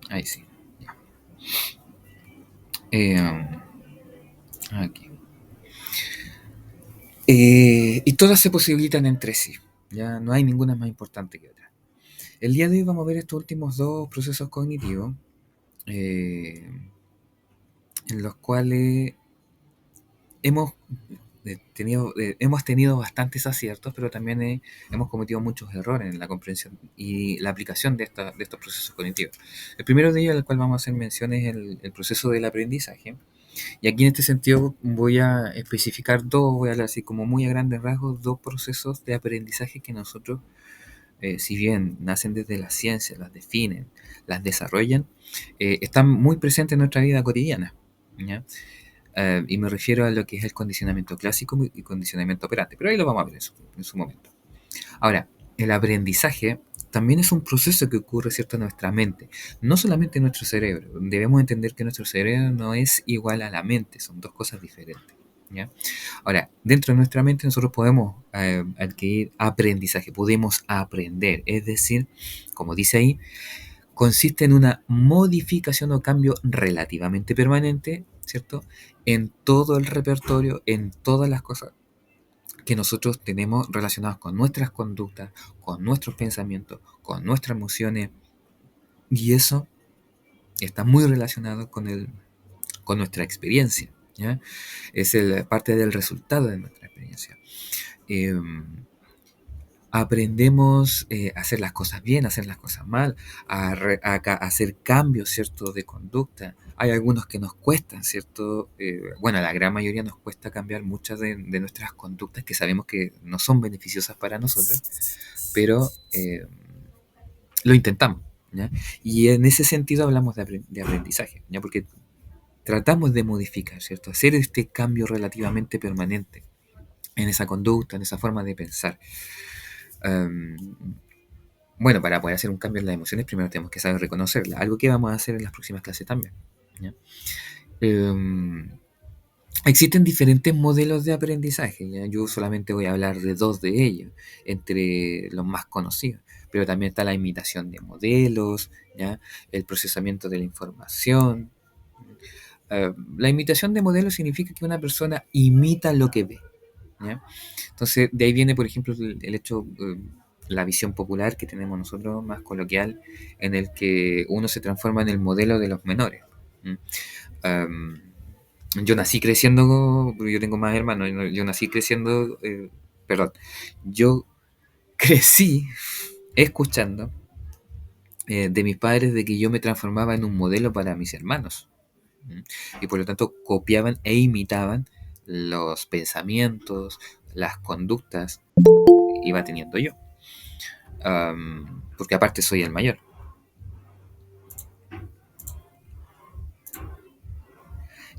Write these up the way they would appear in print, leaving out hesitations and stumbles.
Ahí sí. Ya. Eh, aquí. Y todas se posibilitan entre sí. Ya no hay ninguna más importante que otra. El día de hoy vamos a ver estos últimos dos procesos cognitivos, eh, en los cuales hemos hemos tenido bastantes aciertos, pero también hemos cometido muchos errores en la comprensión y la aplicación de estos procesos cognitivos. El primero de ellos, al cual vamos a hacer mención, es el proceso del aprendizaje. Y aquí en este sentido voy a especificar dos, voy a hablar así como muy a grandes rasgos, dos procesos de aprendizaje que nosotros, si bien nacen desde la ciencia, las definen, las desarrollan, están muy presentes en nuestra vida cotidiana. ¿Ya? Y me refiero a lo que es el condicionamiento clásico y condicionamiento operante, pero ahí lo vamos a ver en su momento. Ahora, el aprendizaje también es un proceso que ocurre, ¿cierto?, en nuestra mente, no solamente en nuestro cerebro. Debemos entender que nuestro cerebro no es igual a la mente, son dos cosas diferentes. ¿Ya? Ahora, dentro de nuestra mente nosotros podemos adquirir aprendizaje, podemos aprender, es decir, como dice ahí, consiste en una modificación o cambio relativamente permanente, ¿cierto? En todo el repertorio, en todas las cosas que nosotros tenemos relacionadas con nuestras conductas, con nuestros pensamientos, con nuestras emociones, y eso está muy relacionado con nuestra experiencia, ¿ya? Es parte del resultado de nuestra experiencia. Em, Aprendemos a hacer las cosas bien, a hacer las cosas mal, a hacer cambios, ¿cierto?, de conducta. Hay algunos que nos cuestan, ¿cierto? Bueno, a la gran mayoría nos cuesta cambiar muchas de nuestras conductas que sabemos que no son beneficiosas para nosotros, pero lo intentamos, ¿ya? Y en ese sentido hablamos de aprendizaje, ¿ya? Porque tratamos de modificar, ¿cierto? Hacer este cambio relativamente permanente en esa conducta, en esa forma de pensar. Um, Bueno, para poder hacer un cambio en las emociones, primero tenemos que saber reconocerlas. Algo que vamos a hacer en las próximas clases también. ¿Ya? Em, Existen diferentes modelos de aprendizaje. ¿Ya? Yo solamente voy a hablar de dos de ellos, entre los más conocidos. Pero también está la imitación de modelos, ¿ya? El procesamiento de la información. La imitación de modelos significa que una persona imita lo que ve. ¿Ya? Entonces, de ahí viene, por ejemplo, el hecho, la visión popular que tenemos nosotros, más coloquial, en el que uno se transforma en el modelo de los menores. ¿Mm? Um, yo nací creciendo, yo tengo más hermanos, yo nací creciendo, perdón, yo crecí escuchando de mis padres de que yo me transformaba en un modelo para mis hermanos. ¿Mm? Y por lo tanto copiaban e imitaban los pensamientos, las conductas que iba teniendo yo. Porque aparte soy el mayor.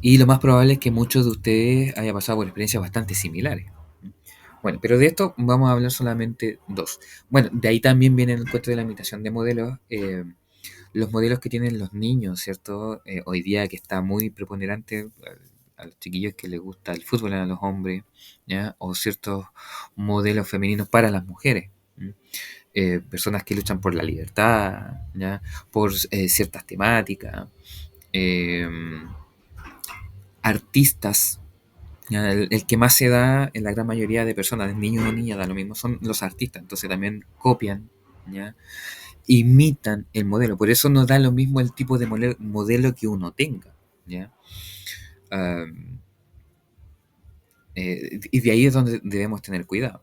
Y lo más probable es que muchos de ustedes hayan pasado por experiencias bastante similares. Bueno, pero de esto vamos a hablar solamente dos. Bueno, de ahí también viene el cuento de la imitación de modelos. Los modelos que tienen los niños, ¿cierto? Hoy día que está muy preponderante a los chiquillos que les gusta el fútbol, a los hombres, ¿ya? O ciertos modelos femeninos para las mujeres. Personas que luchan por la libertad, ¿ya? Por ciertas temáticas. eh, Artistas. ¿Ya? El que más se da en la gran mayoría de personas, de niños o niñas, da lo mismo, son los artistas. Entonces también copian, ¿ya? Imitan el modelo. Por eso no da lo mismo el tipo de modelo que uno tenga. ¿Ya? Um, y de ahí es donde debemos tener cuidado.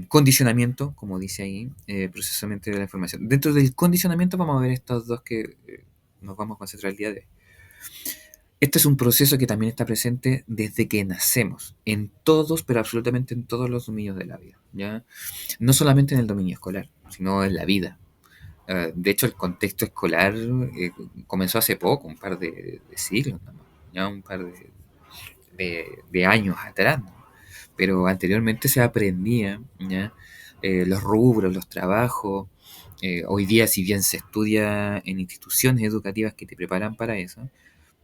Condicionamiento, como dice ahí, procesamiento de la información. Dentro del condicionamiento vamos a ver estos dos que nos vamos a concentrar el día de hoy. Este es un proceso que también está presente desde que nacemos, en todos, pero absolutamente en todos los dominios de la vida, ¿ya? No solamente en el dominio escolar, sino en la vida. De hecho, el contexto escolar comenzó hace poco, un par de siglos, nomás, ya un par de años atrás, ¿no? Pero anteriormente se aprendía, ¿ya? Los rubros, los trabajos. Hoy día, si bien se estudia en instituciones educativas que te preparan para eso,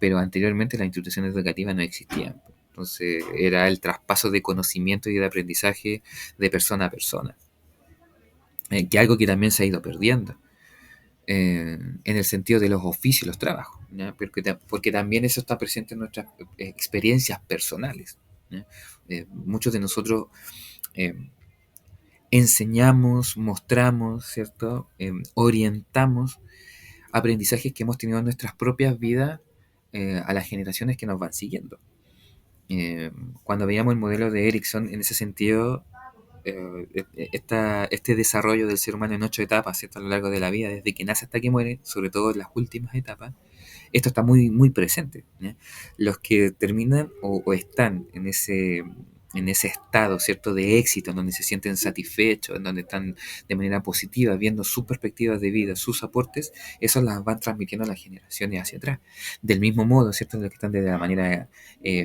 pero anteriormente las instituciones educativas no existían. Entonces era el traspaso de conocimiento y de aprendizaje de persona a persona, que algo que también se ha ido perdiendo. en el sentido de los oficios, los trabajos, ¿ya? Porque también eso está presente en nuestras experiencias personales, ¿ya? Muchos de nosotros eh, enseñamos, mostramos, ¿cierto? Orientamos aprendizajes que hemos tenido en nuestras propias vidas a las generaciones que nos van siguiendo. Cuando veíamos el modelo de Erickson, en ese sentido, este desarrollo del ser humano en 8 etapas, ¿cierto? A lo largo de la vida, desde que nace hasta que muere, sobre todo en las últimas etapas, esto está muy, muy presente, ¿ya? Los que terminan o están en ese estado, ¿cierto?, de éxito, en donde se sienten satisfechos, en donde están de manera positiva, viendo sus perspectivas de vida, sus aportes, eso las van transmitiendo a las generaciones hacia atrás. Del mismo modo, ¿cierto?, los que están de la manera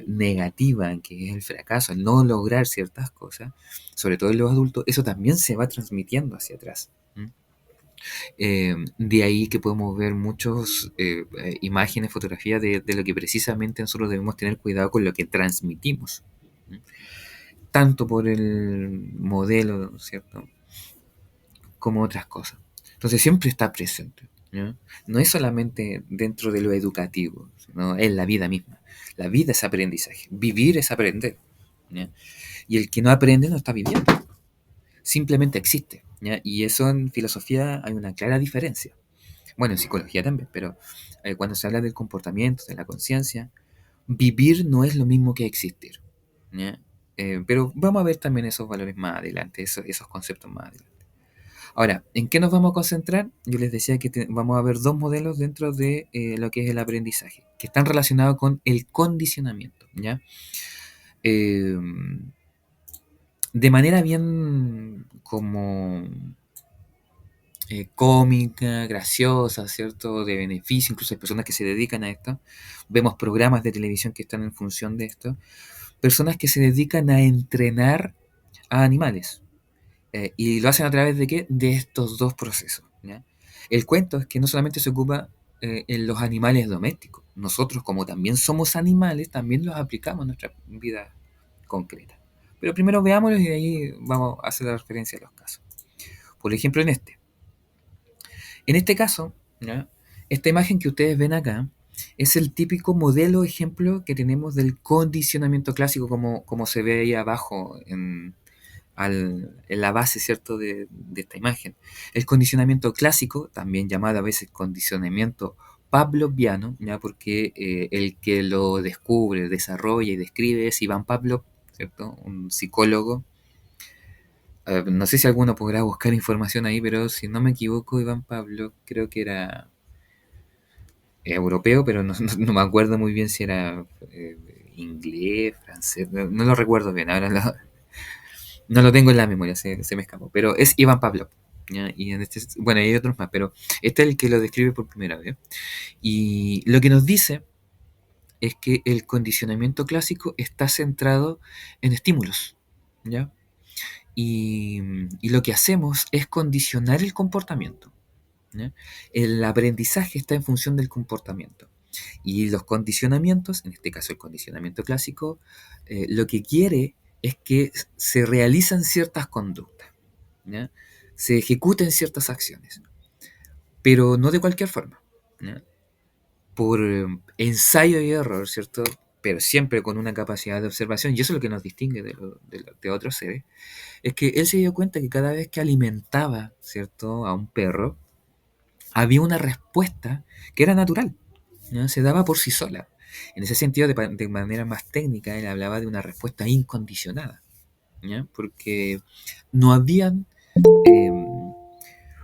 negativa, que es el fracaso, el no lograr ciertas cosas, sobre todo en los adultos, eso también se va transmitiendo hacia atrás. De ahí que podemos ver muchas imágenes, fotografías de lo que precisamente nosotros debemos tener cuidado con lo que transmitimos, ¿m? Tanto por el modelo, ¿cierto?, como otras cosas. Entonces siempre está presente, ¿ya? No es solamente dentro de lo educativo, sino en la vida misma. La vida es aprendizaje, vivir es aprender, ¿ya? Y el que no aprende no está viviendo, simplemente existe, ¿ya? Y eso en filosofía hay una clara diferencia. Bueno, en psicología también, pero cuando se habla del comportamiento, de la conciencia, vivir no es lo mismo que existir, ¿ya? Pero vamos a ver también esos valores más adelante, esos conceptos más adelante. Ahora, ¿en qué nos vamos a concentrar? Yo les decía que vamos a ver dos modelos dentro de lo que es el aprendizaje, que están relacionados con el condicionamiento, ¿ya? Eh, de manera bien como cómica, graciosa, ¿cierto? De beneficio, incluso hay personas que se dedican a esto. Vemos programas de televisión que están en función de esto. Personas que se dedican a entrenar a animales. Y lo hacen a través de qué? De estos dos procesos, ¿ya? El cuento es que no solamente se ocupa en los animales domésticos. Nosotros, como también somos animales, también los aplicamos en nuestra vida concreta. Pero primero veámoslos y de ahí vamos a hacer la referencia a los casos. Por ejemplo, en este caso, ¿ya? Esta imagen que ustedes ven acá es el típico modelo ejemplo que tenemos del condicionamiento clásico, como se ve ahí abajo en la base, ¿cierto?, de esta imagen. El condicionamiento clásico, también llamado a veces condicionamiento pavloviano, ¿ya? Porque el que lo descubre, desarrolla y describe es Iván Pavlov, ¿cierto?, un psicólogo. No sé si alguno podrá buscar información ahí, pero si no me equivoco, Iván Pablo creo que era europeo, pero no me acuerdo muy bien si era inglés, francés, no lo recuerdo bien, ahora no lo tengo en la memoria, se me escapó, pero es Iván Pablo. ¿Ya? Y bueno, hay otros más, pero este es el que lo describe por primera vez. Y lo que nos dice es que el condicionamiento clásico está centrado en estímulos, ¿ya? Y lo que hacemos es condicionar el comportamiento, ¿ya? El aprendizaje está en función del comportamiento. Y los condicionamientos, en este caso el condicionamiento clásico, lo que quiere es que se realizan ciertas conductas, ¿ya? Se ejecuten ciertas acciones, pero no de cualquier forma, ¿ya? Por ensayo y error, ¿cierto? Pero siempre con una capacidad de observación, y eso es lo que nos distingue de otros seres, es que él se dio cuenta que cada vez que alimentaba, ¿cierto?, a un perro, había una respuesta que era natural, ¿no? Se daba por sí sola. En ese sentido, de manera más técnica, él hablaba de una respuesta incondicionada, ¿ya? Porque no habían eh,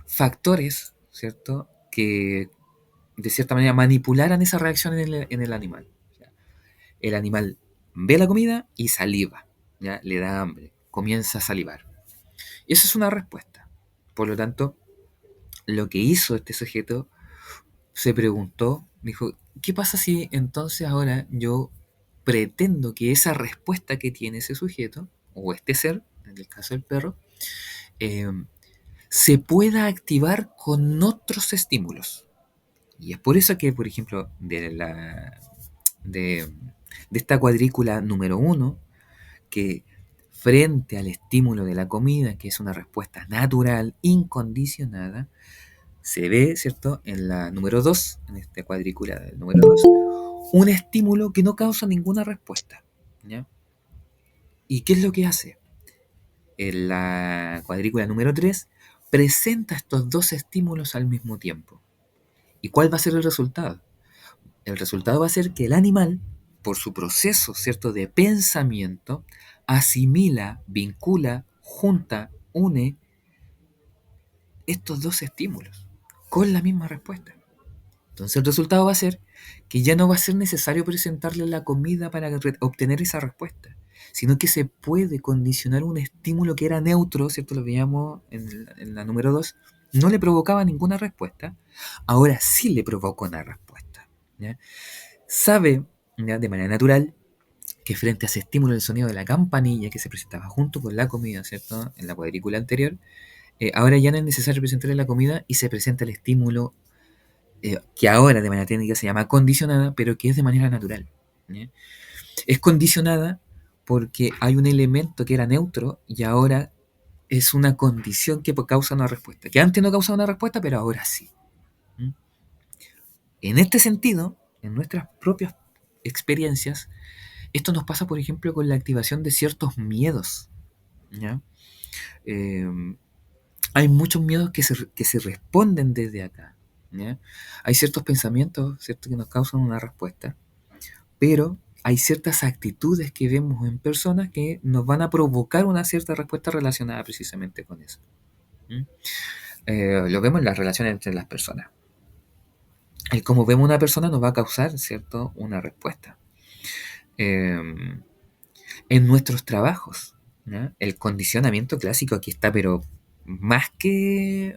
factores, ¿cierto?, que de cierta manera manipularan esa reacción en el animal. ¿Ya? El animal ve la comida y saliva, ¿ya? Le da hambre, comienza a salivar. Y esa es una respuesta. Por lo tanto, lo que hizo este sujeto se preguntó, dijo, ¿qué pasa si entonces ahora yo pretendo que esa respuesta que tiene ese sujeto, o este ser, en el caso del perro, eh, se pueda activar con otros estímulos? Y es por eso que, por ejemplo, de, de esta cuadrícula número uno, que frente al estímulo de la comida, que es una respuesta natural, incondicionada, se ve, ¿cierto? En la número 2, en esta cuadrícula del número 2, un estímulo que no causa ninguna respuesta. ¿Ya? ¿Y qué es lo que hace? En la cuadrícula número 3 presenta estos dos estímulos al mismo tiempo. ¿Y cuál va a ser el resultado? El resultado va a ser que el animal, por su proceso, ¿cierto?, de pensamiento, asimila, vincula, junta, une estos dos estímulos con la misma respuesta. Entonces el resultado va a ser que ya no va a ser necesario presentarle la comida para obtener esa respuesta, sino que se puede condicionar un estímulo que era neutro, ¿cierto? Lo veíamos en la número 2, no le provocaba ninguna respuesta, ahora sí le provoca una respuesta. ¿Ya? Sabe, ¿ya?, de manera natural que frente a ese estímulo del sonido de la campanilla que se presentaba junto con la comida, ¿cierto?, en la cuadrícula anterior, ahora ya no es necesario presentarle la comida y se presenta el estímulo que ahora de manera técnica se llama condicionada, pero que es de manera natural. ¿Ya? Es condicionada porque hay un elemento que era neutro y ahora es una condición que causa una respuesta, que antes no causaba una respuesta, pero ahora sí. ¿Mm? En este sentido, en nuestras propias experiencias, esto nos pasa, por ejemplo, con la activación de ciertos miedos. ¿Ya? Eh, Hay muchos miedos que se responden desde acá. ¿Ya? Hay ciertos pensamientos, ¿cierto?, que nos causan una respuesta, pero hay ciertas actitudes que vemos en personas que nos van a provocar una cierta respuesta relacionada precisamente con eso. ¿Mm? Lo vemos en las relaciones entre las personas. El cómo vemos una persona nos va a causar, ¿cierto?, una respuesta. Eh, en nuestros trabajos, ¿ya? El condicionamiento clásico aquí está, pero más que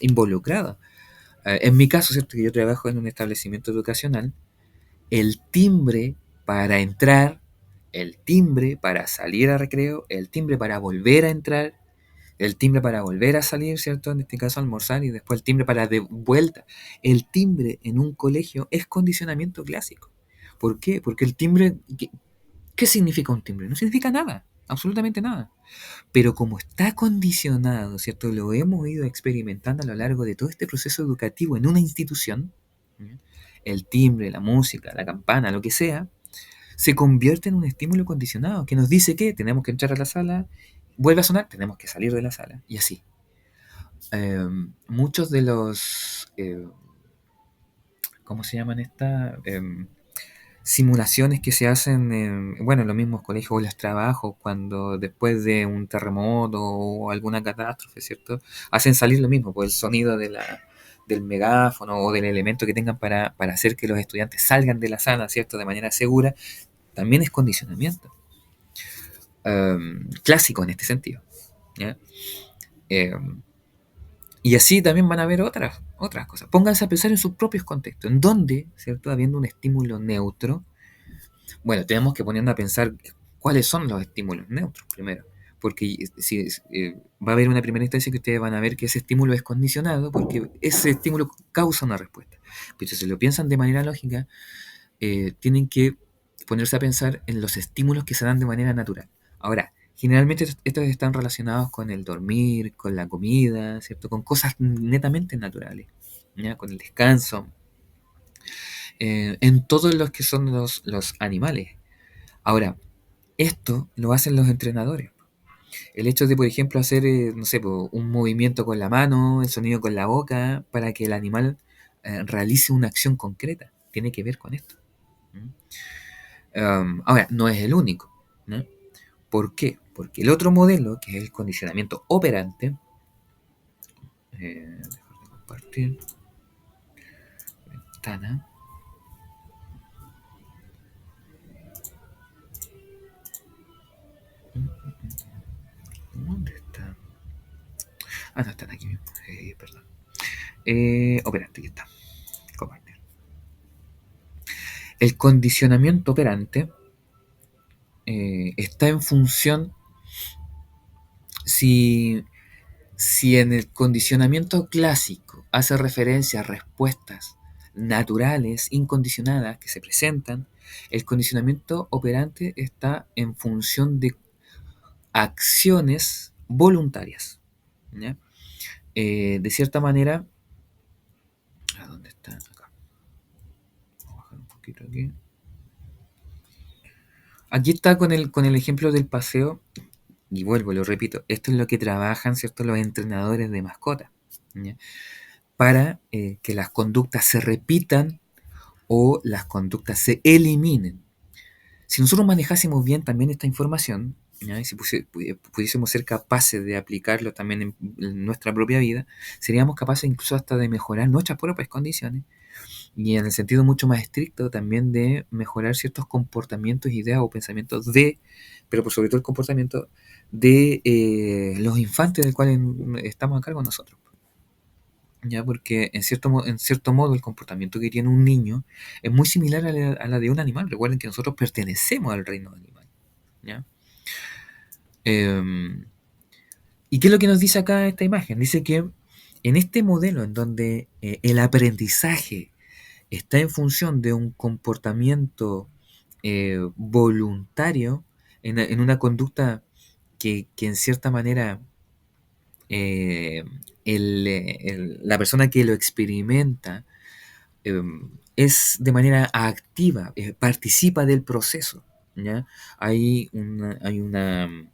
involucrado. En mi caso, ¿cierto?, que yo trabajo en un establecimiento educacional, el timbre para entrar, el timbre para salir a recreo, el timbre para volver a entrar, el timbre para volver a salir, ¿cierto? En este caso almorzar y después el timbre para de vuelta. El timbre en un colegio es condicionamiento clásico. ¿Por qué? Porque el timbre, ¿qué significa un timbre? No significa nada, absolutamente nada. Pero como está condicionado, ¿cierto? Lo hemos ido experimentando a lo largo de todo este proceso educativo en una institución, ¿ya? El timbre, la música, la campana, lo que sea, se convierte en un estímulo condicionado que nos dice que tenemos que entrar a la sala, vuelve a sonar, tenemos que salir de la sala, y así. Muchos de los, ¿cómo se llaman estas? Simulaciones que se hacen bueno, en los mismos colegios o los trabajos, cuando después de un terremoto o alguna catástrofe, ¿cierto? Hacen salir lo mismo, pues el sonido del megáfono o del elemento que tengan para hacer que los estudiantes salgan de la sala, ¿cierto? De manera segura, también es condicionamiento. Clásico en este sentido. ¿Ya? Y así también van a haber otras cosas. Pónganse a pensar en sus propios contextos, en donde, ¿cierto? Habiendo un estímulo neutro, bueno, tenemos que ponernos a pensar cuáles son los estímulos neutros primero. Porque si, va a haber una primera instancia que ustedes van a ver que ese estímulo es condicionado porque ese estímulo causa una respuesta. Pero si lo piensan de manera lógica, tienen que ponerse a pensar en los estímulos que se dan de manera natural. Ahora, generalmente estos están relacionados con el dormir, con la comida, ¿cierto? Con cosas netamente naturales, ¿ya? Con el descanso, en todos los que son los animales. Ahora, esto lo hacen los entrenadores. El hecho de, por ejemplo, hacer, no sé, un movimiento con la mano, el sonido con la boca, para que el animal realice una acción concreta, tiene que ver con esto. ¿Mm? Ahora, no es el único, ¿no? ¿Por qué? Porque el otro modelo, que es el condicionamiento operante, dejar de compartir, ventana, ¿dónde está? Ah, no, están aquí mismo, perdón. Operante, aquí está, compartir. El condicionamiento operante está en función si, si en el condicionamiento clásico hace referencia a respuestas naturales, incondicionadas, que se presentan, el condicionamiento operante está en función de acciones voluntarias. ¿Ya? de cierta manera, ¿a dónde está? Acá. Vamos a bajar un poquito aquí. Aquí está con el ejemplo del paseo, y vuelvo, lo repito, esto es lo que trabajan, ¿cierto?, los entrenadores de mascotas, ¿ya? Para que las conductas se repitan o las conductas se eliminen. Si nosotros manejásemos bien también esta información, ¿ya? Y si pudiésemos ser capaces de aplicarlo también en nuestra propia vida, seríamos capaces incluso hasta de mejorar nuestras propias condiciones y en el sentido mucho más estricto también de mejorar ciertos comportamientos, ideas o pensamientos pero por sobre todo el comportamiento de los infantes del cual estamos a cargo nosotros. Ya, porque en cierto modo el comportamiento que tiene un niño es muy similar a la de un animal. Recuerden que nosotros pertenecemos al reino animal. ¿Ya? Em, ¿Y qué es lo que nos dice acá esta imagen? Dice que en este modelo en donde el aprendizaje está en función de un comportamiento voluntario, en una conducta que en cierta manera eh, la persona que lo experimenta es de manera activa, participa del proceso, ¿ya? Hay un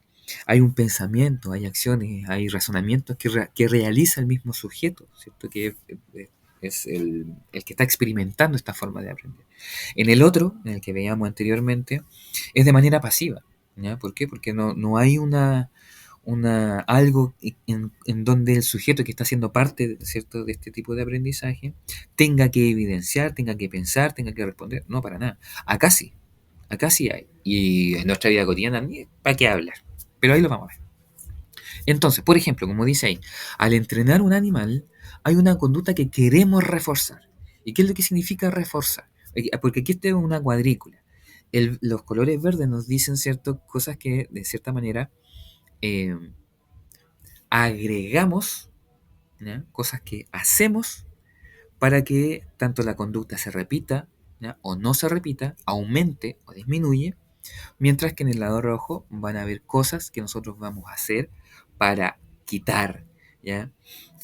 pensamiento, hay acciones, hay razonamientos que realiza el mismo sujeto, ¿cierto? Que es el que está experimentando esta forma de aprender. En el otro, en el que veíamos anteriormente, es de manera pasiva, ¿ya? ¿Por qué? Porque no hay algo en donde el sujeto que está siendo parte, ¿cierto?, de este tipo de aprendizaje tenga que evidenciar, tenga que pensar, tenga que responder. No, para nada. Acá sí hay. Y en nuestra vida cotidiana, ¿para qué hablar? Pero ahí lo vamos a ver. Entonces, por ejemplo, como dice ahí, al entrenar un animal hay una conducta que queremos reforzar. ¿Y qué es lo que significa reforzar? Porque aquí está una cuadrícula. Los colores verdes nos dicen, ¿cierto?, cosas que de cierta manera eh, agregamos, ¿ya?, cosas que hacemos para que tanto la conducta se repita, ¿ya?, o no se repita, aumente o disminuye, mientras que en el lado rojo van a haber cosas que nosotros vamos a hacer para quitar, ¿ya?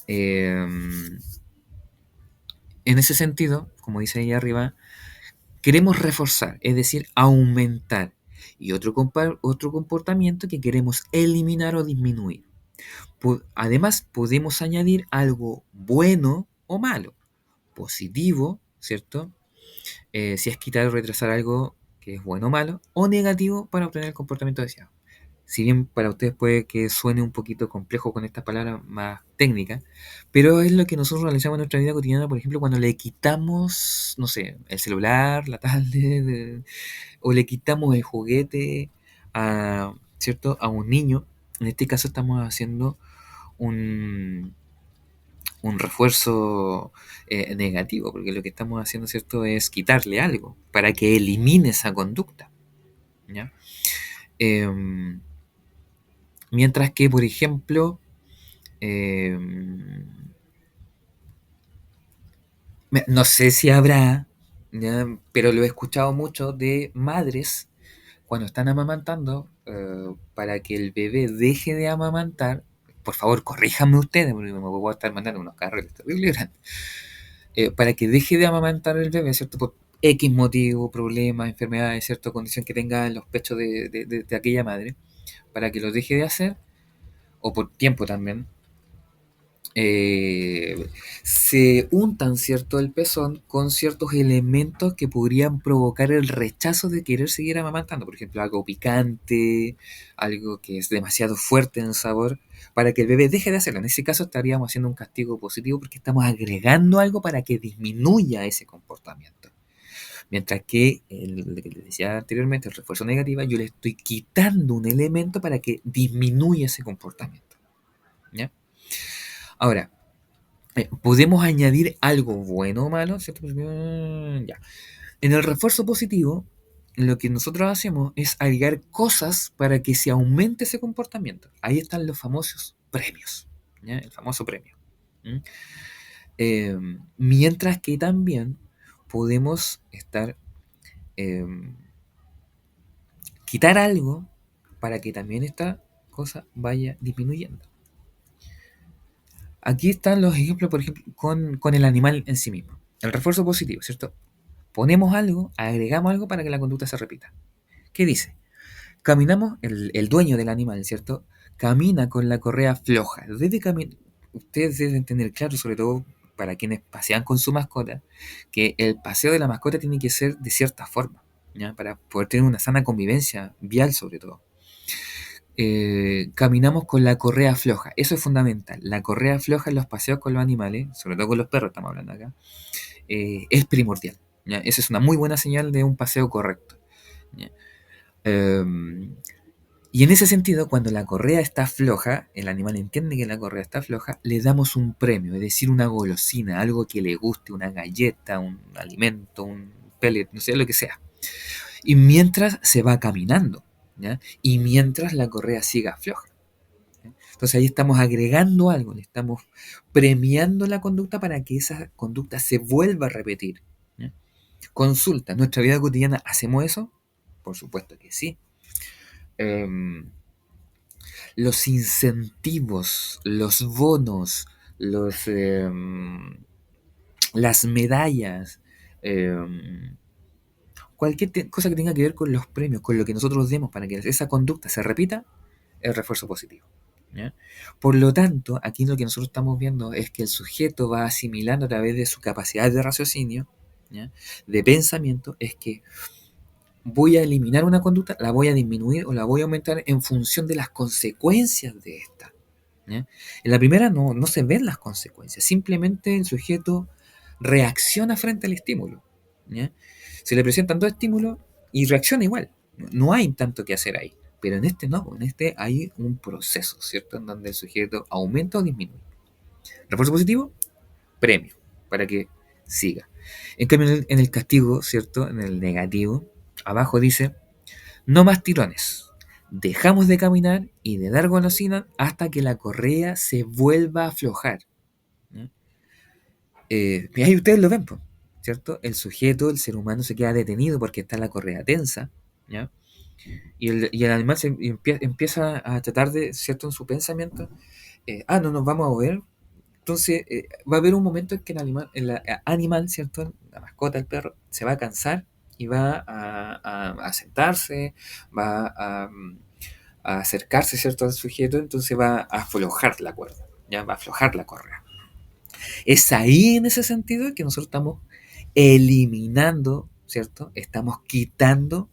En ese sentido, como dice ahí arriba, queremos reforzar, es decir, aumentar, y otro comportamiento que queremos eliminar o disminuir. Además, podemos añadir algo bueno o malo, positivo, ¿cierto? Si es quitar o retrasar algo que es bueno o malo, o negativo para obtener el comportamiento deseado. Si bien para ustedes puede que suene un poquito complejo con estas palabras más técnicas, pero es lo que nosotros realizamos en nuestra vida cotidiana, por ejemplo, cuando le quitamos, no sé, el celular, la tablet, o le quitamos el juguete ¿cierto?, a un niño. En este caso estamos haciendo un, un refuerzo negativo, porque lo que estamos haciendo, ¿cierto?, es quitarle algo para que elimine esa conducta, ¿ya? Em, Mientras que, por ejemplo, no sé si habrá, ¿ya?, pero lo he escuchado mucho de madres cuando están amamantando, para que el bebé deje de amamantar. Por favor, corríjanme ustedes, porque me voy a estar mandando unos carretes terribles grandes. Para que deje de amamantar el bebé, ¿cierto? Por X motivo, problemas, enfermedades, ¿cierto? Condición que tenga en los pechos de aquella madre, para que lo deje de hacer, o por tiempo también, se untan, ¿cierto?, el pezón con ciertos elementos que podrían provocar el rechazo de querer seguir amamantando. Por ejemplo, algo picante, algo que es demasiado fuerte en sabor, para que el bebé deje de hacerlo. En ese caso estaríamos haciendo un castigo positivo porque estamos agregando algo para que disminuya ese comportamiento. Mientras que, lo que les decía anteriormente, el refuerzo negativo, yo le estoy quitando un elemento para que disminuya ese comportamiento. ¿Ya? Ahora, podemos añadir algo bueno o malo, ¿cierto? Ya. En el refuerzo positivo, lo que nosotros hacemos es agregar cosas para que se aumente ese comportamiento. Ahí están los famosos premios, ¿ya? El famoso premio. ¿Mm? Mientras que también podemos eh, quitar algo para que también esta cosa vaya disminuyendo. Aquí están los ejemplos, por ejemplo, con el animal en sí mismo. El refuerzo positivo, ¿cierto? Ponemos algo, agregamos algo para que la conducta se repita. ¿Qué dice? Caminamos, el dueño del animal, ¿cierto? Camina con la correa floja. Ustedes deben tener claro, sobre todo para quienes pasean con su mascota, que el paseo de la mascota tiene que ser de cierta forma, ¿ya? Para poder tener una sana convivencia vial, sobre todo. Caminamos con la correa floja. Eso es fundamental. La correa floja en los paseos con los animales, sobre todo con los perros, estamos hablando acá, es primordial. ¿Ya? Esa es una muy buena señal de un paseo correcto. ¿Ya? Em, y en ese sentido, cuando la correa está floja, el animal entiende que la correa está floja, le damos un premio, es decir, una golosina, algo que le guste, una galleta, un alimento, un pellet, no sé, lo que sea. Y mientras se va caminando, ¿ya? Y mientras la correa siga floja. ¿Ya? Entonces ahí estamos agregando algo, le estamos premiando la conducta para que esa conducta se vuelva a repetir. ¿Ya? Consulta, ¿en nuestra vida cotidiana hacemos eso? Por supuesto que sí. Em, los incentivos, los bonos, los, las medallas, em, cosa que tenga que ver con los premios, con lo que nosotros demos para que esa conducta se repita, es refuerzo positivo. ¿Ya? Por lo tanto, aquí lo que nosotros estamos viendo es que el sujeto va asimilando a través de su capacidad de raciocinio, ¿ya? De pensamiento, es que voy a eliminar una conducta, la voy a disminuir o la voy a aumentar en función de las consecuencias de esta. ¿Ya? En la primera no se ven las consecuencias, simplemente el sujeto reacciona frente al estímulo. ¿Ya? Se le presentan dos estímulos y reacciona igual. No hay tanto que hacer ahí. Pero en este no, en este hay un proceso, ¿cierto? En donde el sujeto aumenta o disminuye. Refuerzo positivo, premio, para que siga. En cambio, en el castigo, ¿cierto? En el negativo, abajo dice, no más tirones. Dejamos de caminar y de dar golosina hasta que la correa se vuelva a aflojar. ¿Ya? Y ahí ustedes lo ven, po, ¿cierto? El sujeto, el ser humano se queda detenido porque está la correa tensa, ¿ya? Y el animal empieza a tratar de, ¿cierto? En su pensamiento, no nos vamos a mover. Entonces, va a haber un momento en que el animal, ¿cierto? La mascota, el perro, se va a cansar y va a sentarse, va a acercarse, ¿cierto? Al sujeto, entonces va a aflojar la cuerda, ¿ya? Va a aflojar la correa. Es ahí, en ese sentido, que nosotros estamos eliminando, ¿cierto? Estamos quitando,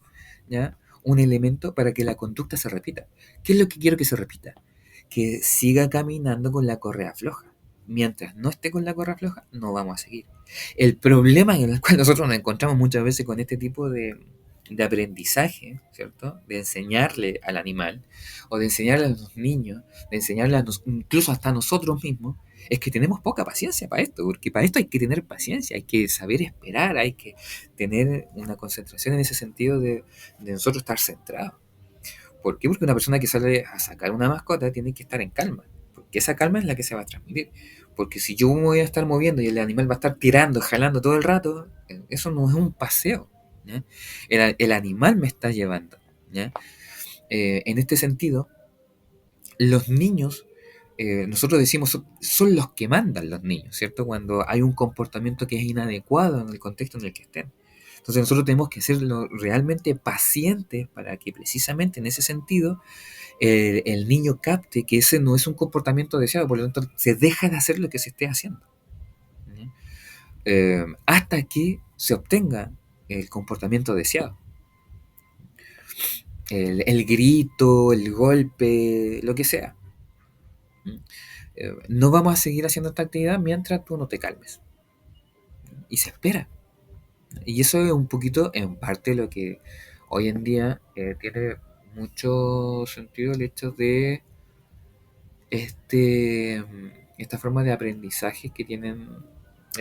¿ya? Un elemento para que la conducta se repita. ¿Qué es lo que quiero que se repita? Que siga caminando con la correa floja. Mientras no esté con la correa floja, no vamos a seguir. El problema en el cual nosotros nos encontramos muchas veces con este tipo de aprendizaje, ¿cierto? De enseñarle al animal, o de enseñarle a los niños, de enseñarle incluso hasta a nosotros mismos, es que tenemos poca paciencia para esto, porque para esto hay que tener paciencia, hay que saber esperar, hay que tener una concentración en ese sentido de nosotros estar centrados. ¿Por qué? Porque una persona que sale a sacar una mascota tiene que estar en calma, porque esa calma es la que se va a transmitir. Porque si yo me voy a estar moviendo y el animal va a estar tirando, jalando todo el rato, eso no es un paseo. ¿Ya? El animal me está llevando. ¿Ya? En este sentido, los niños, nosotros decimos, son los que mandan los niños, ¿cierto? Cuando hay un comportamiento que es inadecuado en el contexto en el que estén. Entonces nosotros tenemos que ser realmente pacientes para que precisamente en ese sentido el niño capte que ese no es un comportamiento deseado, por lo tanto se deja de hacer lo que se esté haciendo. ¿Ya? Hasta que se obtenga el comportamiento deseado. El grito, el golpe, lo que sea. No vamos a seguir haciendo esta actividad mientras tú no te calmes. Y se espera. Y eso es un poquito, en parte, lo que hoy en día tiene mucho sentido el hecho de esta forma de aprendizaje que tienen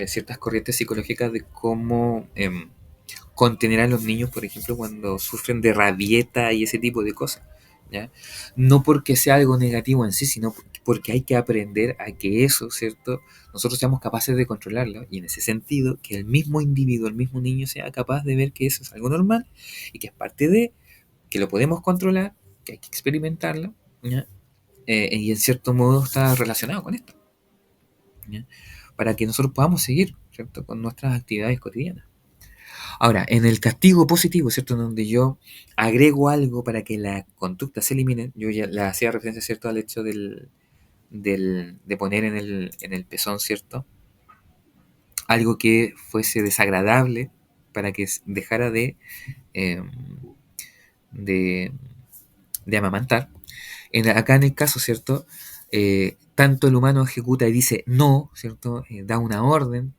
ciertas corrientes psicológicas de cómo contener a los niños, por ejemplo, cuando sufren de rabieta y ese tipo de cosas. ¿Ya? No porque sea algo negativo en sí, sino porque hay que aprender a que eso, ¿cierto? Nosotros seamos capaces de controlarlo y en ese sentido que el mismo individuo, el mismo niño sea capaz de ver que eso es algo normal y que es parte de, que lo podemos controlar, que hay que experimentarlo, ¿ya? Y en cierto modo está relacionado con esto. ¿ya? Para que nosotros podamos seguir, ¿cierto? Con nuestras actividades cotidianas. Ahora, en el castigo positivo, ¿cierto? Donde yo agrego algo para que la conducta se elimine, yo ya le hacía referencia, ¿cierto? Al hecho de poner en el pezón, ¿cierto? Algo que fuese desagradable para que dejara eh, de, de amamantar. Acá en el caso, ¿cierto? Tanto el humano ejecuta y dice no, ¿cierto? Da una orden.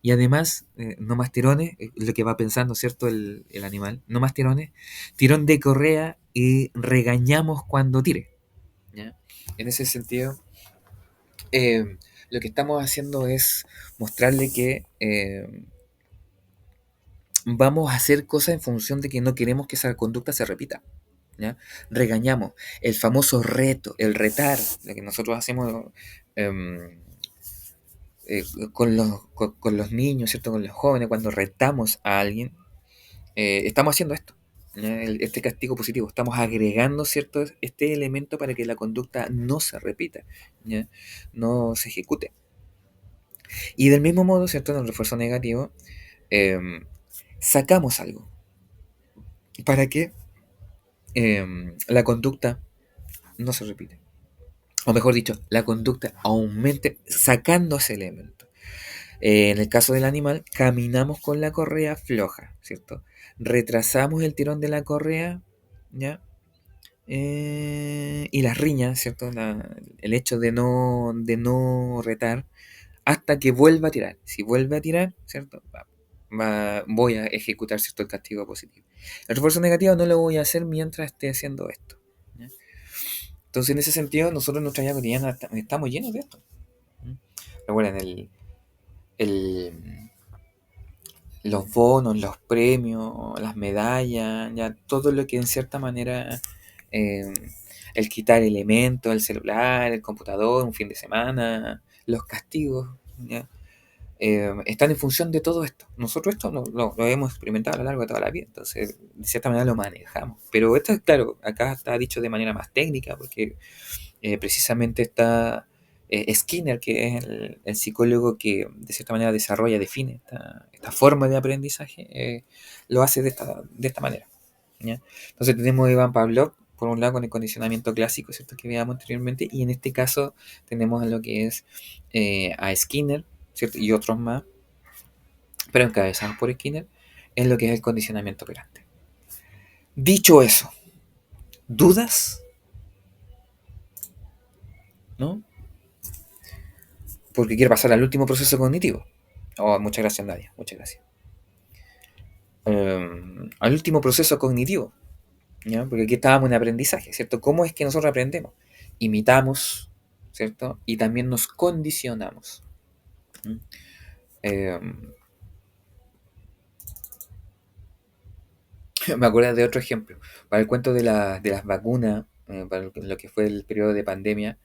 Y además, no más tirones, lo que va pensando, ¿cierto? El animal, no más tirones, tirón de correa y regañamos cuando tire. ¿Ya? En ese sentido, eh, lo que estamos haciendo es mostrarle que vamos a hacer cosas en función de que no queremos que esa conducta se repita. ¿Ya? Regañamos. El famoso reto, el retar, lo que nosotros hacemos em, con los niños, ¿cierto? Con los jóvenes, cuando retamos a alguien, estamos haciendo esto. ¿Ya? Este castigo positivo, estamos agregando, ¿cierto? Este elemento para que la conducta no se repita, ¿ya? No se ejecute. Y del mismo modo, ¿cierto? En el refuerzo negativo, em, sacamos algo para que la conducta no se repite. O mejor dicho, la conducta aumente sacando ese elemento. En el caso del animal, caminamos con la correa floja, ¿cierto? Retrasamos el tirón de la correa, ¿ya? Y las riñas, ¿cierto? El hecho de no retar hasta que vuelva a tirar. Si vuelve a tirar, ¿cierto? Voy a ejecutar, ¿cierto? El castigo positivo. El refuerzo negativo no lo voy a hacer mientras esté haciendo esto. ¿Ya? Entonces, en ese sentido, nosotros en nuestra vida cotidiana estamos llenos de esto. Recuerden, el, los bonos, los premios, las medallas, ya todo lo que en cierta manera, eh, el quitar elementos, el celular, el computador, un fin de semana, los castigos, ¿ya? Están en función de todo esto. Nosotros esto lo hemos experimentado a lo largo de toda la vida, entonces de cierta manera lo manejamos. Pero esto, claro, acá está dicho de manera más técnica, porque precisamente está Skinner, que es el psicólogo que de cierta manera desarrolla, define esta forma de aprendizaje, lo hace de esta manera. ¿Ya? Entonces tenemos a Iván Pavlov, por un lado con el condicionamiento clásico, ¿cierto? Que veíamos anteriormente, y en este caso tenemos lo que es a Skinner, ¿cierto? Y otros más, pero encabezados por Skinner, en lo que es el condicionamiento operante. Dicho eso, ¿dudas? ¿No? Porque quiero pasar al último proceso cognitivo. Oh, muchas gracias, Nadia, muchas gracias. Al último proceso cognitivo, ¿ya? Porque aquí estábamos en aprendizaje, ¿cierto? ¿Cómo es que nosotros aprendemos? Imitamos, ¿cierto? Y también nos condicionamos. ¿Mm? Eh, Me acuerdo de otro ejemplo. Para el cuento de las vacunas, para lo que fue el periodo de pandemia,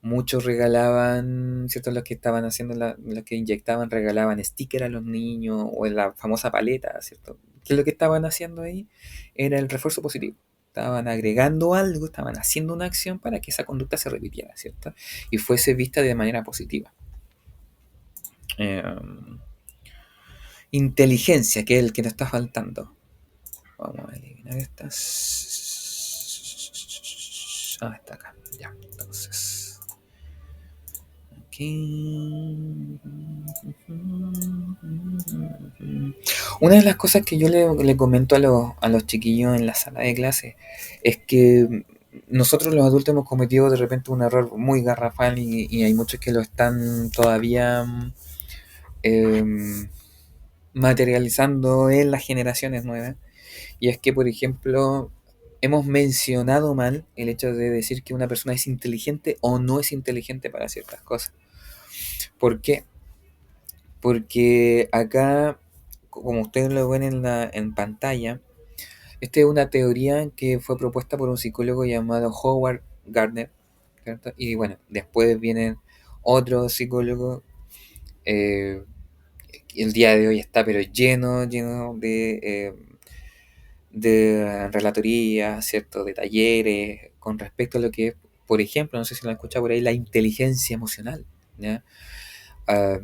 muchos regalaban, ¿cierto? Los que estaban haciendo, los que inyectaban, regalaban sticker a los niños o en la famosa paleta, ¿cierto? ¿Qué es lo que estaban haciendo ahí? Era el refuerzo positivo. Estaban agregando algo, estaban haciendo una acción para que esa conducta se repitiera, ¿cierto? Y fuese vista de manera positiva. Eh, Inteligencia, que es el que nos está faltando. Vamos a eliminar estas. Ah, está acá. Ya, entonces. Aquí. Una de las cosas que yo le comento a los chiquillos en la sala de clase es que nosotros los adultos hemos cometido de repente un error muy garrafal y hay muchos que lo están todavía em, materializando en las generaciones nuevas. Y es que, por ejemplo, hemos mencionado mal el hecho de decir que una persona es inteligente o no es inteligente para ciertas cosas. ¿Por qué? Porque acá, como ustedes lo ven en pantalla, esta es una teoría que fue propuesta por un psicólogo llamado Howard Gardner, ¿cierto? Y bueno, después vienen otros psicólogos. eh, el día de hoy está pero lleno de relatorías, ¿cierto? De talleres con respecto a lo que es, por ejemplo, no sé si lo han escuchado por ahí, la inteligencia emocional, ¿ya?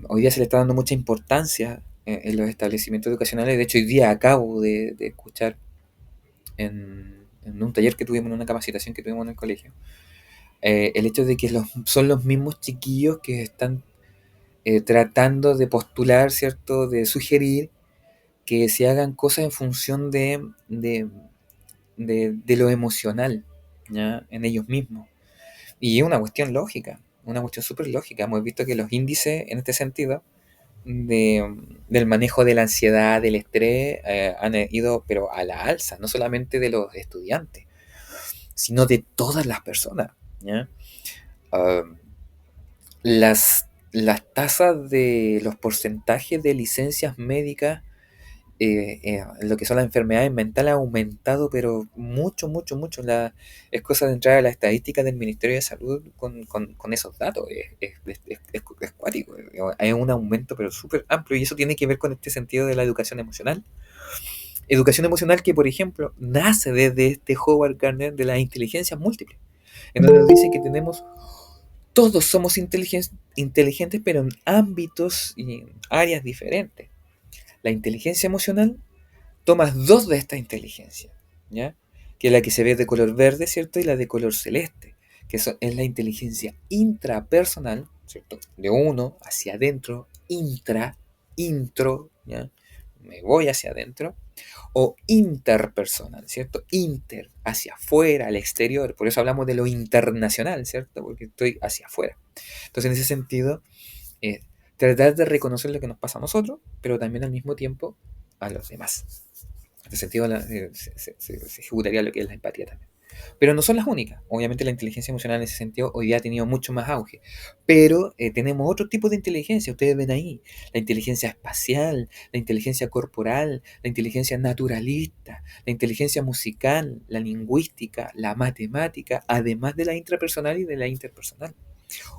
Hoy día se le está dando mucha importancia en los establecimientos educacionales. De hecho, hoy día acabo de escuchar en un taller que tuvimos, en una capacitación que tuvimos en el colegio, el hecho de que son los mismos chiquillos que están tratando de postular, ¿cierto? De sugerir que se hagan cosas en función de lo emocional, ¿ya? En ellos mismos. Y es una cuestión lógica, una cuestión súper lógica. Hemos visto que los índices en este sentido del manejo de la ansiedad, del estrés, han ido pero a la alza, no solamente de los estudiantes, sino de todas las personas, ¿ya? Ah, las tasas de los porcentajes de licencias médicas, lo que son las enfermedades mentales, ha aumentado, pero mucho, mucho, mucho. Es cosa de entrar a la estadística del Ministerio de Salud con esos datos. Es cuático. Hay un aumento, pero súper amplio, y eso tiene que ver con este sentido de la educación emocional. Educación emocional que, por ejemplo, nace desde este Howard Gardner de las inteligencias múltiples, en donde nos dice que todos somos inteligentes, pero en ámbitos y en áreas diferentes. La inteligencia emocional tomas dos de estas inteligencias, ¿ya? Que es la que se ve de color verde, ¿cierto? Y la de color celeste, que es la inteligencia intrapersonal, ¿cierto? De uno hacia adentro, intro, ¿ya? Me voy hacia adentro, o interpersonal, ¿cierto? Inter, hacia afuera, al exterior. Por eso hablamos de lo internacional, ¿cierto? Porque estoy hacia afuera. Entonces, en ese sentido, eh, tratar de reconocer lo que nos pasa a nosotros, pero también al mismo tiempo a los demás. En ese sentido, se ejecutaría lo que es la empatía también. Pero no son las únicas. Obviamente la inteligencia emocional en ese sentido hoy día ha tenido mucho más auge. Pero tenemos otro tipo de inteligencia. Ustedes ven ahí. La inteligencia espacial, la inteligencia corporal, la inteligencia naturalista, la inteligencia musical, la lingüística, la matemática, además de la intrapersonal y de la interpersonal.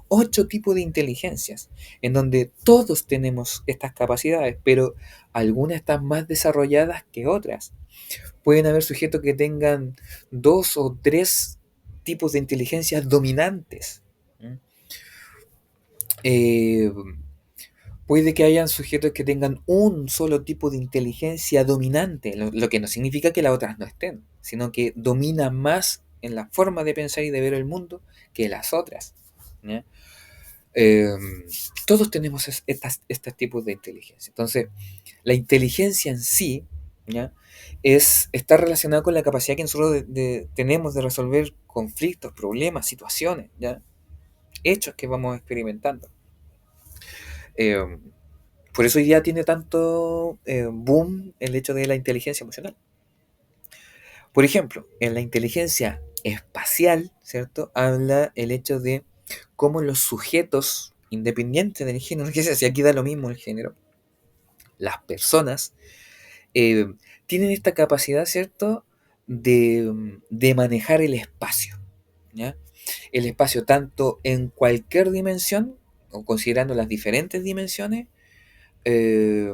8 tipos de inteligencias, en donde todos tenemos estas capacidades, pero algunas están más desarrolladas que otras. Pueden haber sujetos que tengan 2 o 3 tipos de inteligencias dominantes. Eh, Puede que hayan sujetos que tengan un solo tipo de inteligencia dominante, lo que no significa que las otras no estén, sino que domina más en la forma de pensar y de ver el mundo que las otras. ¿Ya? Eh, Todos tenemos estos tipos de inteligencia. Entonces, la inteligencia en sí, ¿ya? Está relacionada con la capacidad que nosotros tenemos de resolver conflictos, problemas, situaciones, ¿ya? Hechos que vamos experimentando. Eh, por eso hoy día tiene tanto boom el hecho de la inteligencia emocional. Por ejemplo, en la inteligencia espacial, ¿cierto? Habla el hecho de cómo los sujetos, independientes del género, que si aquí da lo mismo el género, las personas eh, tienen esta capacidad, ¿cierto?, de manejar el espacio, ¿ya? El espacio tanto en cualquier dimensión, o considerando las diferentes dimensiones, eh,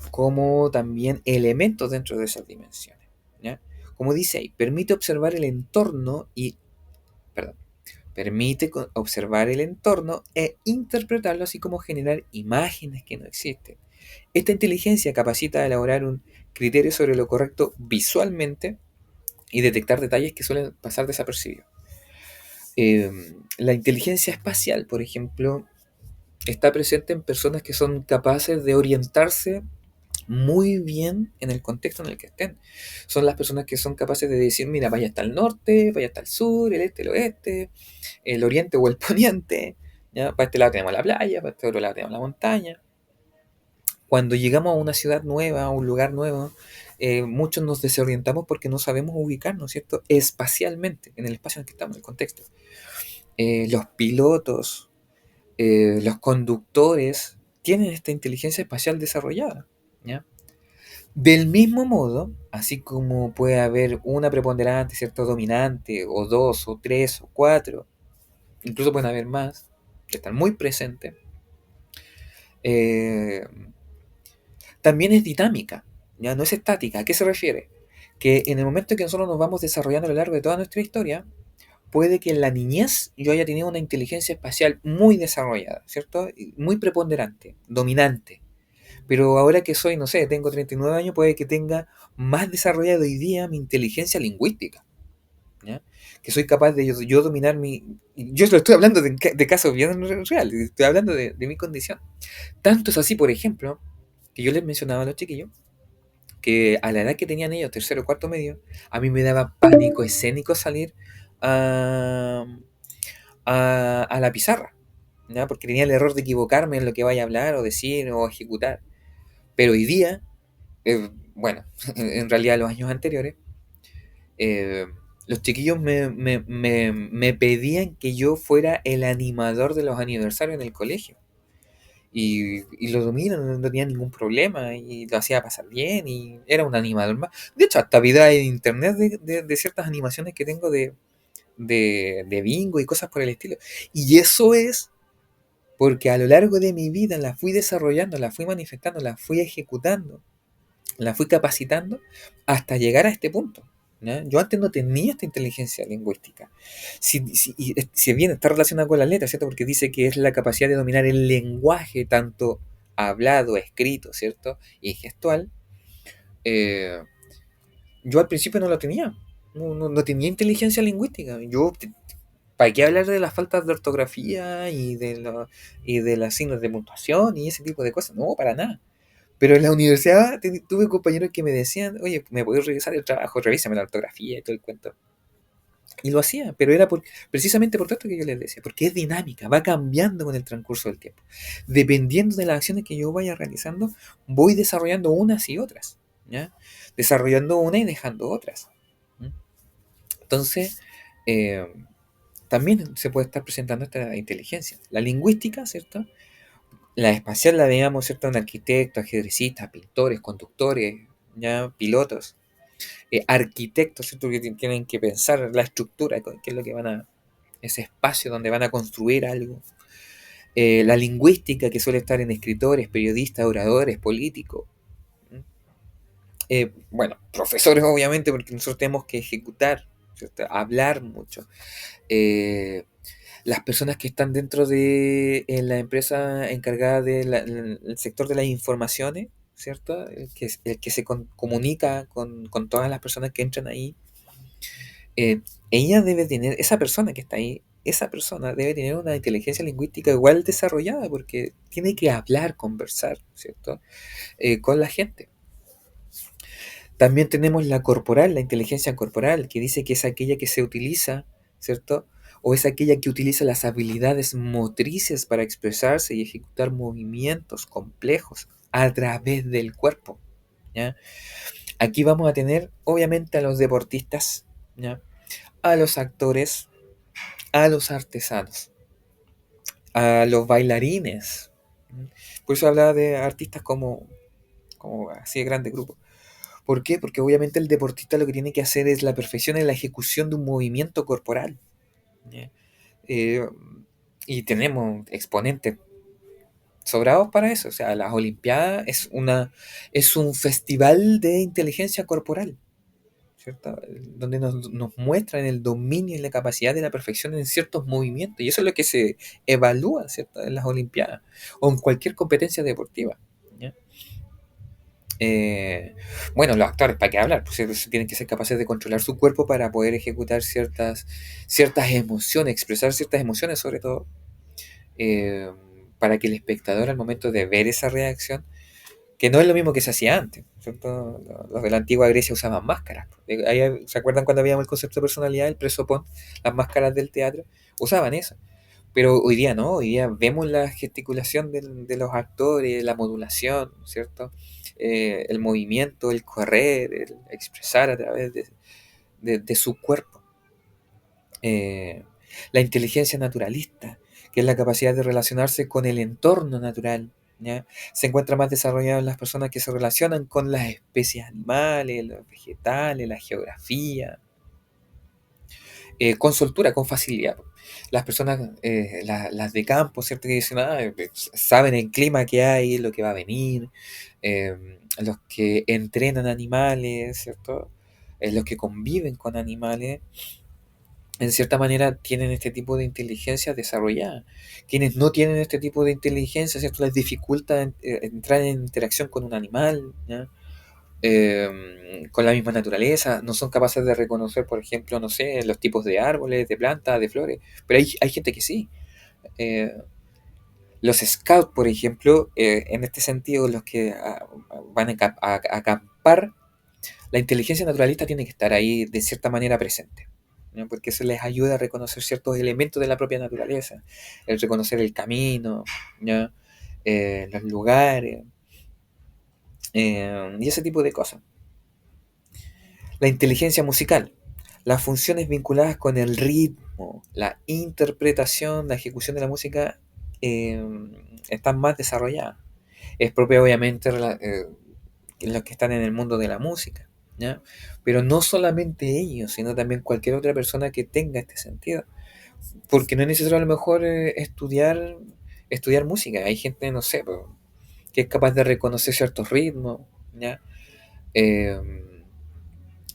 como también elementos dentro de esas dimensiones, ¿ya? Como dice ahí, permite observar el entorno perdón, permite observar el entorno e interpretarlo, así como generar imágenes que no existen. Esta inteligencia capacita a elaborar un criterio sobre lo correcto visualmente y detectar detalles que suelen pasar desapercibidos. Eh, la inteligencia espacial, por ejemplo, está presente en personas que son capaces de orientarse muy bien en el contexto en el que estén. Son las personas que son capaces de decir, mira, vaya hasta el norte, vaya hasta el sur, el este, el oeste, el oriente o el poniente. ¿Ya? Para este lado tenemos la playa, para este otro lado tenemos la montaña. Cuando llegamos a una ciudad nueva, a un lugar nuevo, muchos nos desorientamos porque no sabemos ubicarnos, ¿cierto? Espacialmente, en el espacio en el que estamos, en el contexto. Los pilotos, los conductores tienen esta inteligencia espacial desarrollada, ¿ya? Del mismo modo, así como puede haber una preponderante, ¿cierto? Dominante, o dos, o tres, o cuatro, incluso pueden haber más, que están muy presentes, eh, también es dinámica, ya no es estática. ¿A qué se refiere? Que en el momento en que nosotros nos vamos desarrollando a lo largo de toda nuestra historia, puede que en la niñez yo haya tenido una inteligencia espacial muy desarrollada, ¿cierto? Y muy preponderante, dominante. Pero ahora que soy, no sé, tengo 39 años, puede que tenga más desarrollado hoy día mi inteligencia lingüística, ¿ya? Que soy capaz de yo dominar mi... Yo lo estoy hablando de casos bien reales, estoy hablando de mi condición. Tanto es así, por ejemplo, que yo les mencionaba a los chiquillos, que a la edad que tenían ellos, tercero o cuarto medio, a mí me daba pánico escénico salir a, a la pizarra, ¿ya? Porque tenía el error de equivocarme en lo que vaya a hablar o decir o ejecutar. Pero hoy día, bueno, en realidad los años anteriores, eh, los chiquillos me pedían que yo fuera el animador de los aniversarios en el colegio. Y lo dominan, no tenía ningún problema y lo hacía pasar bien y era un animador más. De hecho, hasta videos en internet de ciertas animaciones que tengo de bingo y cosas por el estilo. Y eso es porque a lo largo de mi vida la fui desarrollando, la fui manifestando, la fui ejecutando, la fui capacitando hasta llegar a este punto, ¿ya? Yo antes no tenía esta inteligencia lingüística. Si bien está relacionada con las letras, ¿cierto? Porque dice que es la capacidad de dominar el lenguaje, tanto hablado, escrito, ¿cierto? Y gestual. eh, yo al principio no lo tenía. No tenía inteligencia lingüística. ¿Para qué hablar de las faltas de ortografía y de las signos de puntuación y ese tipo de cosas? No, para nada. Pero en la universidad tuve compañeros que me decían, oye, ¿me puedes revisar el trabajo? Revísame la ortografía y todo el cuento. Y lo hacía, pero era precisamente por tanto que yo les decía, porque es dinámica, va cambiando con el transcurso del tiempo. Dependiendo de las acciones que yo vaya realizando, voy desarrollando unas y otras, ¿ya? Desarrollando una y dejando otras. ¿M? Entonces, eh, también se puede estar presentando esta inteligencia. La lingüística, ¿cierto? La espacial la veíamos, ¿cierto? En arquitectos, ajedrecistas, pintores, conductores, ¿ya? Pilotos, arquitectos, ¿cierto? Que tienen que pensar la estructura, qué es lo que van a, ese espacio donde van a construir algo. La lingüística que suele estar en escritores, periodistas, oradores, políticos. Bueno, profesores obviamente, porque nosotros tenemos que ejecutar, ¿cierto? Hablar mucho. Eh, las personas que están dentro de la empresa encargada del sector de las informaciones, ¿cierto? El que se comunica con todas las personas que entran ahí, ella debe tener, esa persona que está ahí, esa persona debe tener una inteligencia lingüística igual desarrollada porque tiene que hablar, conversar, ¿cierto? Con la gente. También tenemos la corporal, la inteligencia corporal, que dice que es aquella que se utiliza, ¿cierto? O es aquella que utiliza las habilidades motrices para expresarse y ejecutar movimientos complejos a través del cuerpo, ¿ya? Aquí vamos a tener, obviamente, a los deportistas, ¿ya? A los actores, a los artesanos, a los bailarines. Por eso hablaba de artistas como así de grande grupo. ¿Por qué? Porque obviamente el deportista lo que tiene que hacer es la perfección en la ejecución de un movimiento corporal, ¿ya? Eh, y tenemos exponentes sobrados para eso. O sea, las Olimpiadas es un festival de inteligencia corporal, ¿cierto? Donde nos muestran el dominio y la capacidad de la perfección en ciertos movimientos. Y eso es lo que se evalúa, ¿cierto? En las Olimpiadas o en cualquier competencia deportiva, ¿ya? Eh, bueno, los actores, ¿para qué hablar? Pues ellos tienen que ser capaces de controlar su cuerpo para poder ejecutar ciertas emociones, expresar ciertas emociones sobre todo, eh, para que el espectador al momento de ver esa reacción, que no es lo mismo que se hacía antes, ¿cierto? Los de la antigua Grecia usaban máscaras. ¿Se acuerdan cuando habíamos el concepto de personalidad, el presopón, las máscaras del teatro? Usaban eso. Pero hoy día no, hoy día vemos la gesticulación de los actores, la modulación, ¿cierto? El movimiento, el correr, el expresar a través de su cuerpo. Eh, la inteligencia naturalista, que es la capacidad de relacionarse con el entorno natural, ¿ya? Se encuentra más desarrollado en las personas que se relacionan con las especies animales, los vegetales, la geografía, con soltura, con facilidad. Las personas, las de campo, ¿cierto? Que dicen, saben el clima que hay, lo que va a venir, los que entrenan animales, ¿cierto? Los que conviven con animales, en cierta manera tienen este tipo de inteligencia desarrollada. Quienes no tienen este tipo de inteligencia, ¿cierto? Les dificulta entrar en interacción con un animal, ¿ya? Con la misma naturaleza, no son capaces de reconocer, por ejemplo, no sé, los tipos de árboles, de plantas, de flores, pero hay gente que sí. Eh, los scouts, por ejemplo, en este sentido, los que van a acampar, la inteligencia naturalista tiene que estar ahí de cierta manera presente, ¿no? Porque eso les ayuda a reconocer ciertos elementos de la propia naturaleza, el reconocer el camino, ¿ya? Los lugares, y ese tipo de cosas. La inteligencia musical, las funciones vinculadas con el ritmo, la interpretación, la ejecución de la música eh, están más desarrolladas. Es propia, obviamente, los que están en el mundo de la música, ¿ya? Pero no solamente ellos, sino también cualquier otra persona que tenga este sentido. Porque no es necesario a lo mejor estudiar música. Hay gente, no sé, que es capaz de reconocer ciertos ritmos, ¿ya? Eh,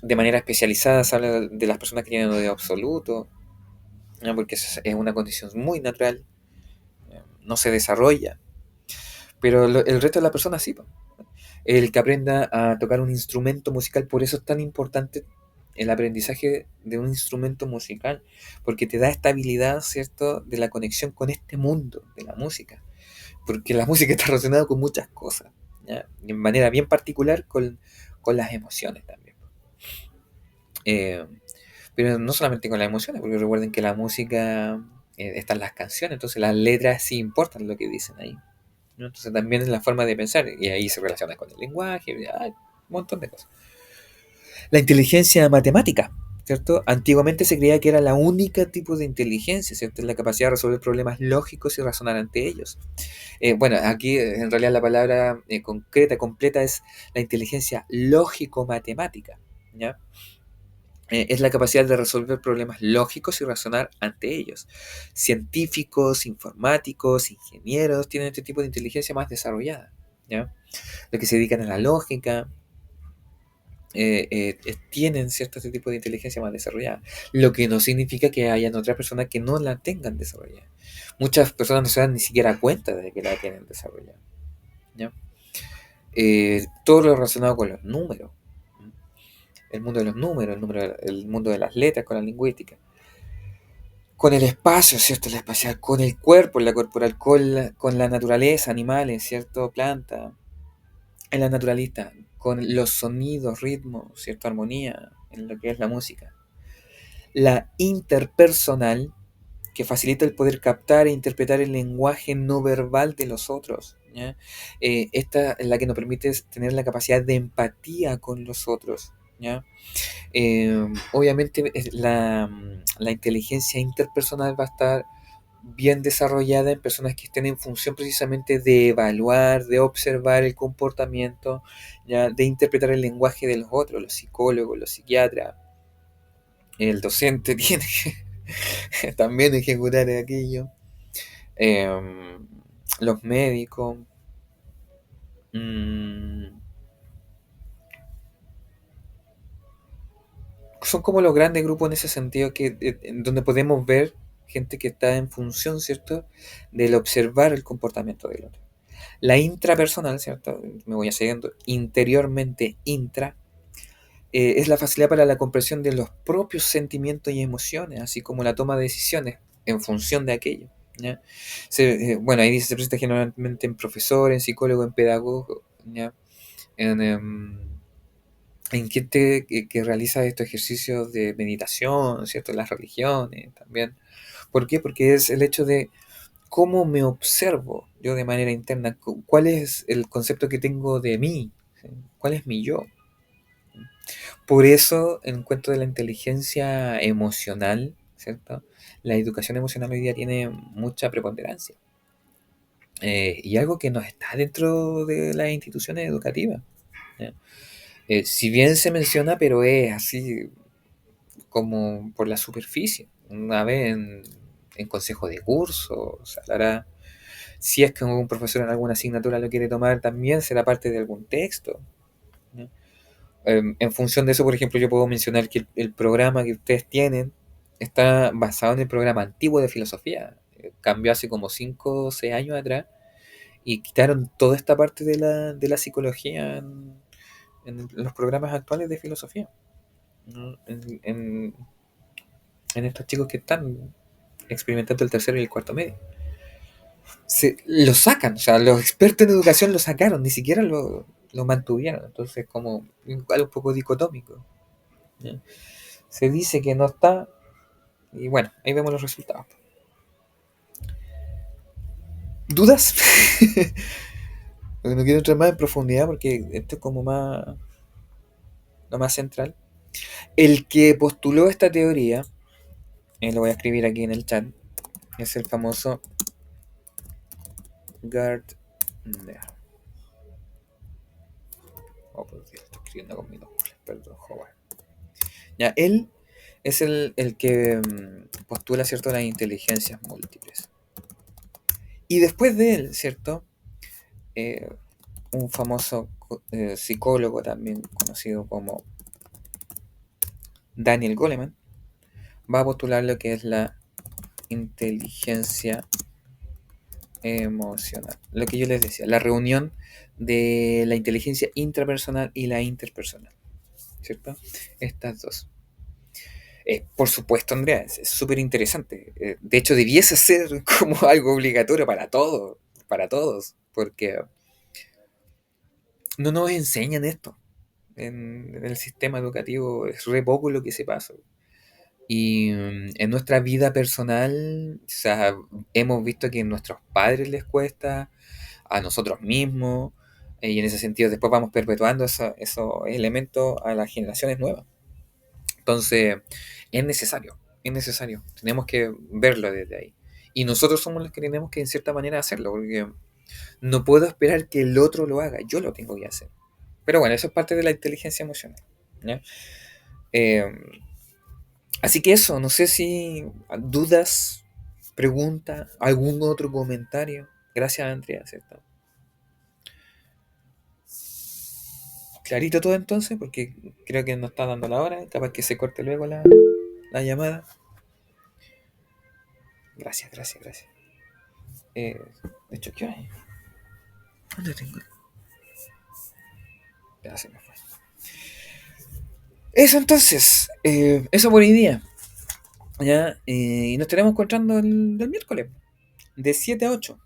de manera especializada se habla de las personas que tienen oído absoluto, ¿ya? Porque eso es una condición muy natural, no se desarrolla. Pero el resto de las personas sí, po. El que aprenda a tocar un instrumento musical, por eso es tan importante el aprendizaje de un instrumento musical, porque te da esta habilidad, ¿cierto?, de la conexión con este mundo de la música, porque la música está relacionada con muchas cosas, ¿ya? Y en manera bien particular con las emociones también. Eh, pero no solamente con las emociones, porque recuerden que la música están las canciones, entonces las letras sí importan lo que dicen ahí, ¿no? Entonces también es la forma de pensar, y ahí se relaciona con el lenguaje, hay un montón de cosas. La inteligencia matemática, ¿cierto? Antiguamente se creía que era la única tipo de inteligencia, ¿cierto? La capacidad de resolver problemas lógicos y razonar ante ellos. Bueno, aquí en realidad la palabra concreta, completa, es la inteligencia lógico-matemática, ¿ya? Es la capacidad de resolver problemas lógicos y razonar ante ellos. Científicos, informáticos, ingenieros tienen este tipo de inteligencia más desarrollada, ¿ya? Los que se dedican a la lógica, tienen cierto este tipo de inteligencia más desarrollada, lo que no significa que hayan otras personas que no la tengan desarrollada. Muchas personas no se dan ni siquiera cuenta de que la tienen desarrollada, ¿ya? Todo lo relacionado con los números, el mundo de los números, el mundo de las letras, con la lingüística, con el espacio, ¿cierto? El espacial, con el cuerpo, la corporal, con la naturaleza, animales, ¿cierto? Planta, en la naturalista, con los sonidos, ritmos, ¿cierto? Armonía, en lo que es la música. La interpersonal, que facilita el poder captar e interpretar el lenguaje no verbal de los otros, ¿ya? Esta es la que nos permite tener la capacidad de empatía con los otros, ¿ya? Obviamente la inteligencia interpersonal va a estar bien desarrollada en personas que estén en función precisamente de evaluar, de observar el comportamiento, ¿ya? De interpretar el lenguaje de los otros, los psicólogos, los psiquiatras, el docente tiene que también ejecutar aquello, em, los médicos. mm, Son como los grandes grupos en ese sentido que en donde podemos ver gente que está en función, ¿cierto?, del observar el comportamiento del otro. La intrapersonal, ¿cierto? Me voy a siguiendo. Interiormente intra, es la facilidad para la comprensión de los propios sentimientos y emociones, así como la toma de decisiones en función de aquello, ¿ya? Bueno, ahí dice, se presenta generalmente en profesor, en psicólogo, en pedagogo, ¿ya? En, en gente que realiza estos ejercicios de meditación, ¿cierto? Las religiones también. ¿Por qué? Porque es el hecho de cómo me observo yo de manera interna, cuál es el concepto que tengo de mí, ¿sí? ¿Cuál es mi yo? Por eso, en cuanto de la inteligencia emocional, ¿cierto? La educación emocional hoy día tiene mucha preponderancia. Y algo que no está dentro de las instituciones educativas, ¿ya? Si bien se menciona, pero es así como por la superficie. Una vez en consejo de curso, se hablará. Si es que un profesor en alguna asignatura lo quiere tomar, también será parte de algún texto, ¿no? En función de eso, por ejemplo, yo puedo mencionar que el programa que ustedes tienen, está basado en el programa antiguo de filosofía. Cambió hace como 5 o 6 años atrás y quitaron toda esta parte de la psicología en los programas actuales de filosofía. ¿No? En estos chicos que están experimentando el tercero y el cuarto medio. Lo sacan, o sea, los expertos en educación lo sacaron, ni siquiera lo mantuvieron. Entonces, como igual un poco dicotómico. ¿Ya? Se dice que no está, y bueno, ahí vemos los resultados. ¿Dudas? Porque no quiero entrar más en profundidad porque esto es como más lo más central. El que postuló esta teoría, lo voy a escribir aquí en el chat, es el famoso Gardner. Oh, por Dios, estoy escribiendo con minúsculas, perdón, Howard. Ya, él es el que postula, ¿cierto?, las inteligencias múltiples. Y después de él, ¿cierto?, eh, un famoso psicólogo también conocido como Daniel Goleman va a postular lo que es la inteligencia emocional. Lo que yo les decía, la reunión de la inteligencia intrapersonal y la interpersonal, ¿cierto? Estas dos. Por supuesto, Andrea, es súper interesante. De hecho, debiese ser como algo obligatorio para todos, porque no nos enseñan esto. En el sistema educativo es re poco lo que se pasa. Y en nuestra vida personal, o sea, hemos visto que a nuestros padres les cuesta, a nosotros mismos, y en ese sentido después vamos perpetuando esos elementos a las generaciones nuevas. Entonces, es necesario, tenemos que verlo desde ahí. Y nosotros somos los que tenemos que en cierta manera hacerlo, porque no puedo esperar que el otro lo haga, yo lo tengo que hacer. Pero bueno, eso es parte de la inteligencia emocional. ¿Ya? Eh, Así que eso, no sé si dudas, preguntas, algún otro comentario. Gracias, Andrea, ¿cierto? Clarito todo entonces, porque creo que nos está dando la hora, capaz que se corte luego la llamada. Gracias, gracias, gracias. De hecho, ¿qué hay? ¿Dónde tengo? Ya se me fue. Eso entonces, eso por hoy día. ¿Ya? Y nos estaremos encontrando el miércoles, de 7 a 8.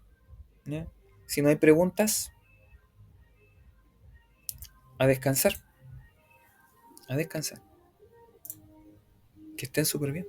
¿Ya? Si no hay preguntas, a descansar. A descansar. Que estén súper bien.